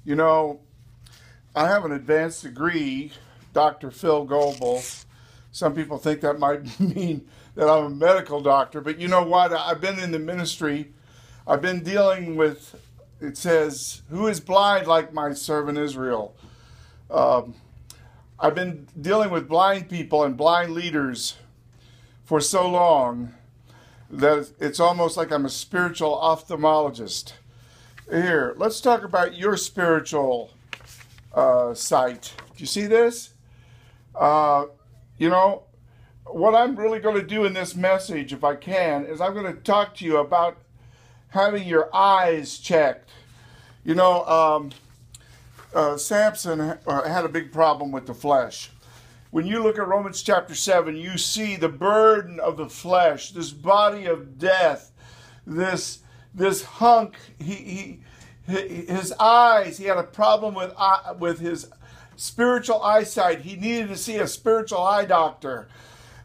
You know, I have an advanced degree, Dr. Phil Goble. Some people think that might mean that I'm a medical doctor, but you know what? I've been in the ministry. I've been dealing with, it says, who is blind like my servant Israel? I've been dealing with blind people and blind leaders for so long that it's almost like I'm a spiritual ophthalmologist. Here, let's talk about your spiritual sight. Do you see this? You know, what I'm really going to do in this message, if I can, is I'm going to talk to you about having your eyes checked. You know, Samson had a big problem with the flesh. When you look at Romans chapter 7, you see the burden of the flesh, this body of death, this hunk. His eyes. He had a problem with his spiritual eyesight. He needed to see a spiritual eye doctor,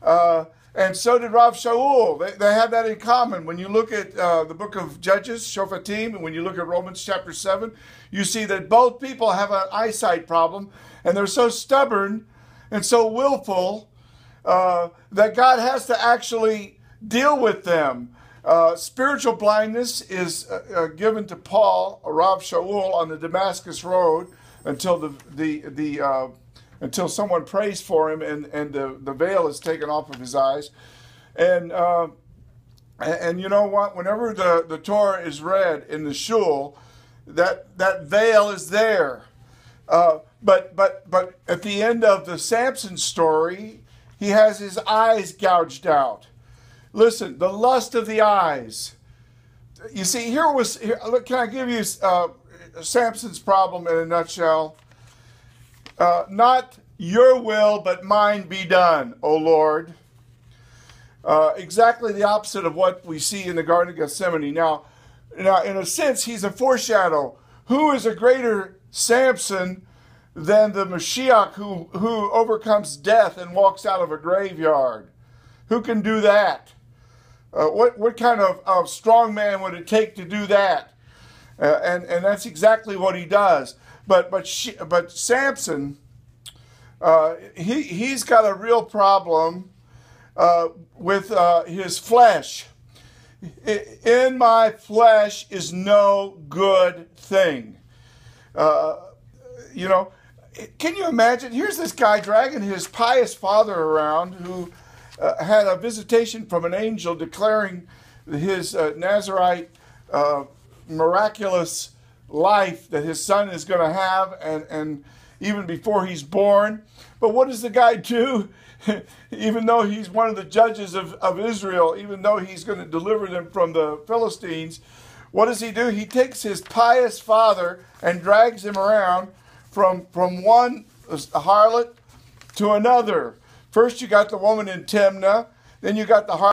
and so did Rav Shaul. They have that in common. When you look at the book of Judges, Shoftim, and when you look at Romans chapter 7, you see that both people have an eyesight problem, and they're so stubborn and so willful that God has to actually deal with them. Spiritual blindness is given to Paul, Rav Shaul, on the Damascus Road until until someone prays for him and the veil is taken off of his eyes. And you know what? Whenever the Torah is read in the shul, that veil is there. But at the end of the Samson story, he has his eyes gouged out. Listen, the lust of the eyes. You see, look, can I give you Samson's problem in a nutshell? Not your will, but mine be done, O Lord. Exactly the opposite of what we see in the Garden of Gethsemane. Now, in a sense, he's a foreshadow. Who is a greater Samson than the Moshiach who overcomes death and walks out of a graveyard? Who can do that? What kind of strong man would it take to do that? And that's exactly what he does. But Samson, he's got a real problem with his flesh. In my flesh is no good thing. You know, can you imagine? Here's this guy dragging his pious father around who had a visitation from an angel declaring his Nazarite miraculous life that his son is going to have, and even before he's born. But what does the guy do? Even though he's one of the judges of Israel, even though he's going to deliver them from the Philistines, what does he do? He takes his pious father and drags him around from one harlot to another. First you got the woman in Timnah, then you got the harlot